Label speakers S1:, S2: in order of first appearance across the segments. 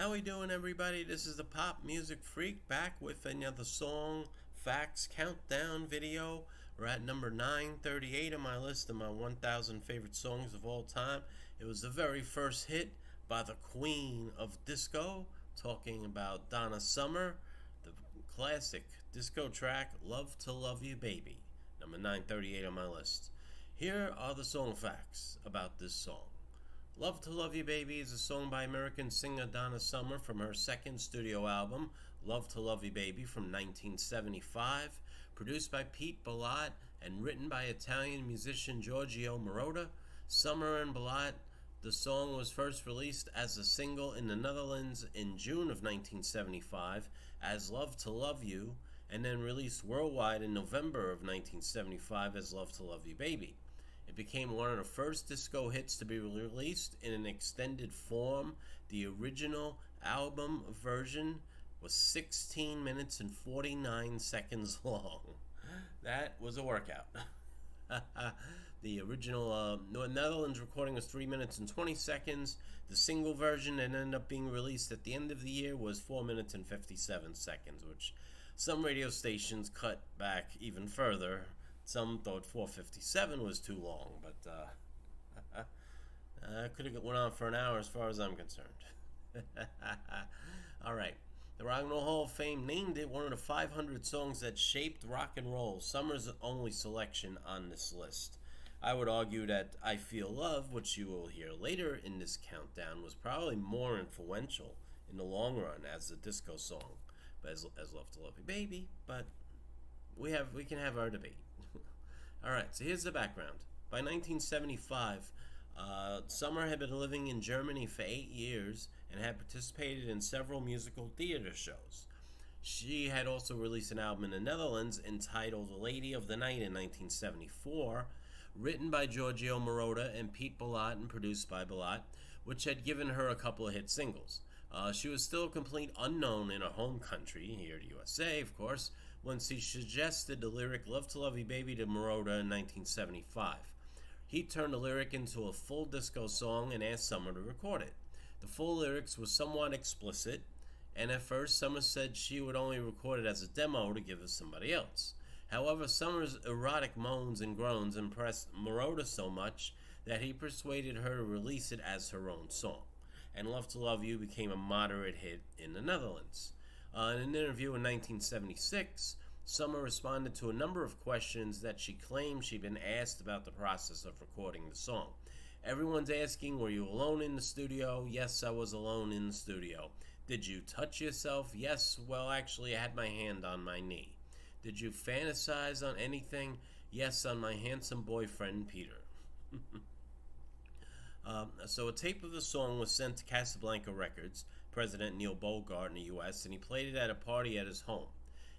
S1: How we doing, everybody? This is the Pop Music Freak back with another song facts countdown video. We're at number 938 on my list of my 1,000 favorite songs of all time. It was the very first hit by the Queen of Disco, talking about Donna Summer, the classic disco track "Love to Love You Baby," number 938 on my list. Here are the song facts about this song. "Love to Love You Baby" is a song by American singer Donna Summer from her second studio album, "Love to Love You Baby" from 1975, produced by Pete Bellotte and written by Italian musician Giorgio Moroder. Summer and Bellotte. The song was first released as a single in the Netherlands in June of 1975 as "Love to Love You," and then released worldwide in November of 1975 as "Love to Love You Baby." It became one of the first disco hits to be released in an extended form. The original album version was 16 minutes and 49 seconds long. That was a workout. The original Netherlands recording was 3 minutes and 20 seconds. The single version that ended up being released at the end of the year was 4 minutes and 57 seconds, which some radio stations cut back even further. Some thought 4:57 was too long, but could have went on for an hour as far as I'm concerned. All right. The Rock and Roll Hall of Fame named it one of the 500 songs that shaped rock and roll. Summer's only selection on this list. I would argue that "I Feel Love," which you will hear later in this countdown, was probably more influential in the long run as a disco song, as "Love to Love You Baby." But we can have our debate. Alright, so here's the background. By 1975, Summer had been living in Germany for 8 years and had participated in several musical theater shows. She had also released an album in the Netherlands entitled "Lady of the Night" in 1974, written by Giorgio Moroder and Pete Bellotte and produced by Bellotte, which had given her a couple of hit singles. She was still a complete unknown in her home country, here to USA, of course, when she suggested the lyric "Love to Love You Baby" to Moroder in 1975. He turned the lyric into a full disco song and asked Summer to record it. The full lyrics was somewhat explicit, and at first Summer said she would only record it as a demo to give to somebody else. However, Summer's erotic moans and groans impressed Moroder so much that he persuaded her to release it as her own song, and "Love to Love You" became a moderate hit in the Netherlands. In an interview in 1976, Summer responded to a number of questions that she claimed she'd been asked about the process of recording the song. "Everyone's asking, were you alone in the studio? Yes, I was alone in the studio. Did you touch yourself? Yes, well, actually, I had my hand on my knee. Did you fantasize on anything? Yes, on my handsome boyfriend, Peter." So a tape of the song was sent to Casablanca Records, President Neil Bogart in the U.S., and he played it at a party at his home.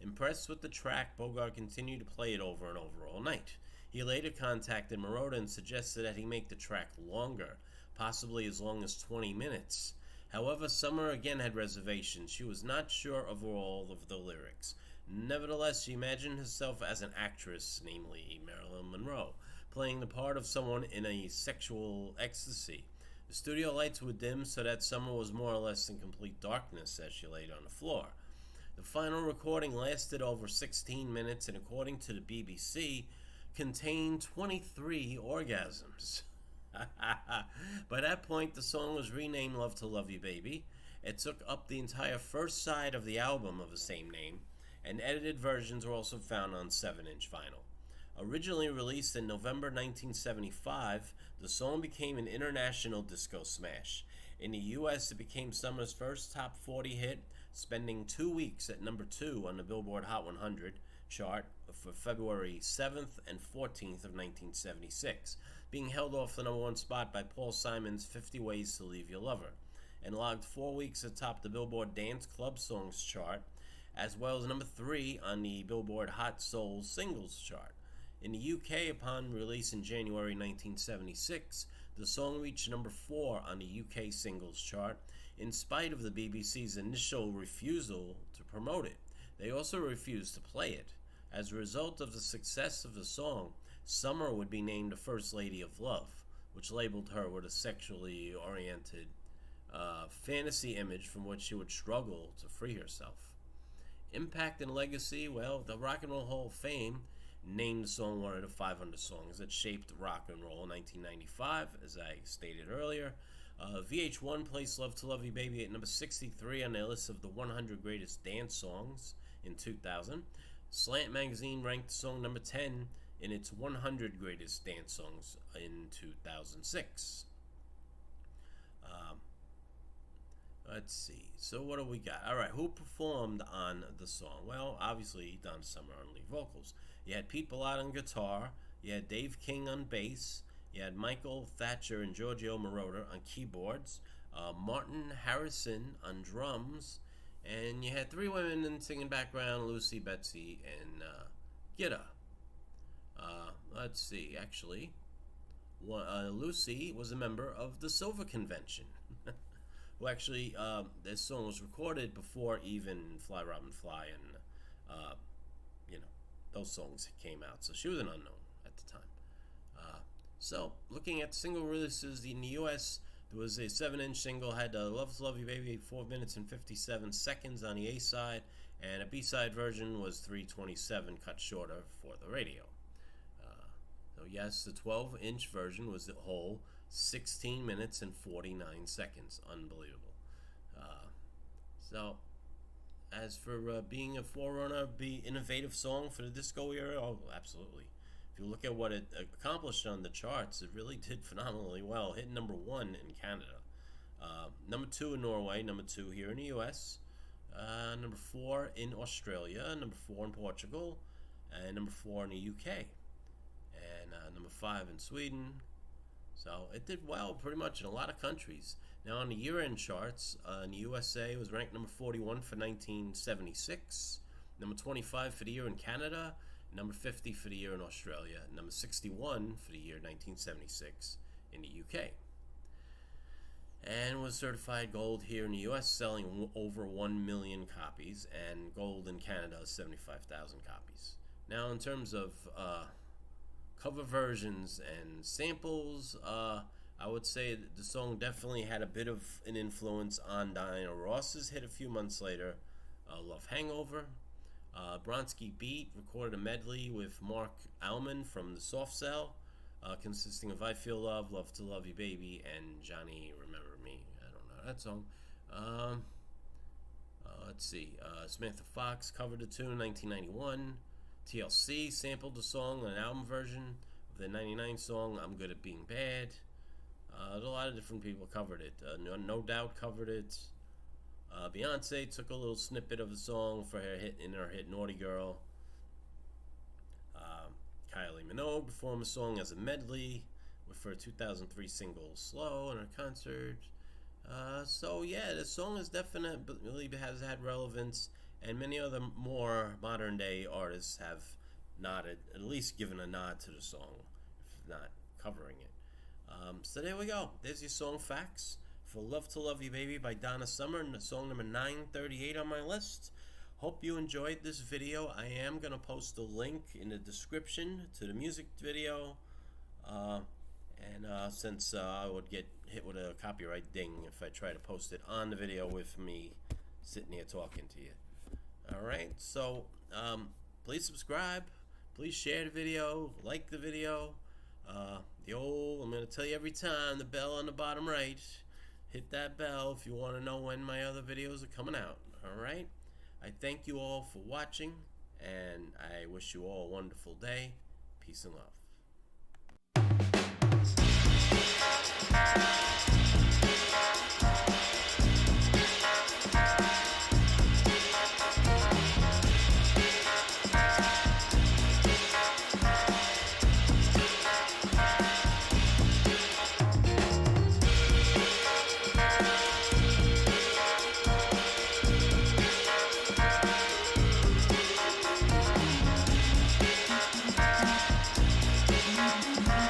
S1: Impressed with the track, Bogart continued to play it over and over all night. He later contacted Moroder and suggested that he make the track longer, possibly as long as 20 minutes. However, Summer again had reservations. She was not sure of all of the lyrics. Nevertheless, she imagined herself as an actress, namely Marilyn Monroe, playing the part of someone in a sexual ecstasy. The studio lights were dim so that Summer was more or less in complete darkness as she laid on the floor. The final recording lasted over 16 minutes and, according to the BBC, contained 23 orgasms. By that point, the song was renamed "Love to Love You Baby." It took up the entire first side of the album of the same name, and edited versions were also found on 7-inch vinyl. Originally released in November 1975, the song became an international disco smash. In the U.S., it became Summer's first top 40 hit, spending 2 weeks at number 2 on the Billboard Hot 100 chart for February 7th and 14th of 1976, being held off the number 1 spot by Paul Simon's 50 Ways to Leave Your Lover, and logged 4 weeks atop the Billboard Dance Club Songs chart, as well as number 3 on the Billboard Hot Soul Singles chart. In the UK, upon release in January 1976, the song reached number 4 on the UK Singles chart, in spite of the BBC's initial refusal to promote it. They also refused to play it. As a result of the success of the song, Summer would be named the First Lady of Love, which labeled her with a sexually oriented fantasy image from which she would struggle to free herself. Impact and legacy, well, the Rock and Roll Hall of Fame named the song one of the 500 songs that shaped rock and roll in 1995, as I stated earlier. VH1 placed Love to Love You Baby at number 63 on their list of the 100 greatest dance songs in 2000. Slant Magazine ranked the song number 10 in its 100 greatest dance songs in 2006. Let's see. So what do we got? All right, who performed on the song? Well, obviously Donna Summer on lead vocals. You had Pete Bellata on guitar. You had Dave King on bass. You had Michael Thatcher and Giorgio Moroder on keyboards. Martin Harrison on drums. And you had three women in singing background, Lucy, Betsy, and Gitta. Let's see, actually. Lucy was a member of the Silver Convention. Who actually, this song was recorded before even Fly Robin Fly and, those songs came out. So she was an unknown at the time. So, looking at single releases in the U.S., there was a 7-inch single, had Love to Love You Baby, 4 minutes and 57 seconds on the A side, and a B-side version was 3:27, cut shorter for the radio. So yes, the 12-inch version was the whole 16 minutes and 49 seconds. Unbelievable. So, as for being a forerunner, be innovative song for the disco era, oh, absolutely. If you look at what it accomplished on the charts, it really did phenomenally well. Hit number 1 in Canada, number 2 in Norway, number 2 here in the U.S., number 4 in Australia, number 4 in Portugal, and number 4 in the U.K., and number 5 in Sweden. So it did well pretty much in a lot of countries. Now on the year-end charts, in the USA, it was ranked number 41 for 1976, number 25 for the year in Canada, number 50 for the year in Australia, number 61 for the year 1976 in the UK. And was certified gold here in the US, selling over 1 million copies, and gold in Canada, 75,000 copies. Now in terms of cover versions and samples, I would say that the song definitely had a bit of an influence on Diana Ross's hit a few months later, Love Hangover. Bronski Beat recorded a medley with Mark Almond from the Soft Cell, consisting of I Feel Love, Love to Love You Baby, and Johnny Remember Me. I don't know that song. Let's see. Samantha Fox covered the tune in 1991. TLC sampled the song on an album version of the 99 song I'm Good at Being Bad. A lot of different people covered it. No Doubt covered it. Beyonce took a little snippet of the song for her hit Naughty Girl. Kylie Minogue performed a song as a medley with her 2003 single Slow in her concert. So yeah, the song is definitely has had relevance, and many other more modern day artists have nodded, at least given a nod to the song, if not covering it. So there we go. There's your song facts for Love to Love You Baby by Donna Summer, and the song number 938 on my list. Hope you enjoyed this video. I am going to post a link in the description to the music video. Since I would get hit with a copyright ding if I try to post it on the video with me sitting here talking to you. Alright, so please subscribe. Please share the video. Like the video. I'm going to tell you every time, the bell on the bottom right. Hit that bell if you want to know when my other videos are coming out. Alright? I thank you all for watching, and I wish you all a wonderful day. Peace and love.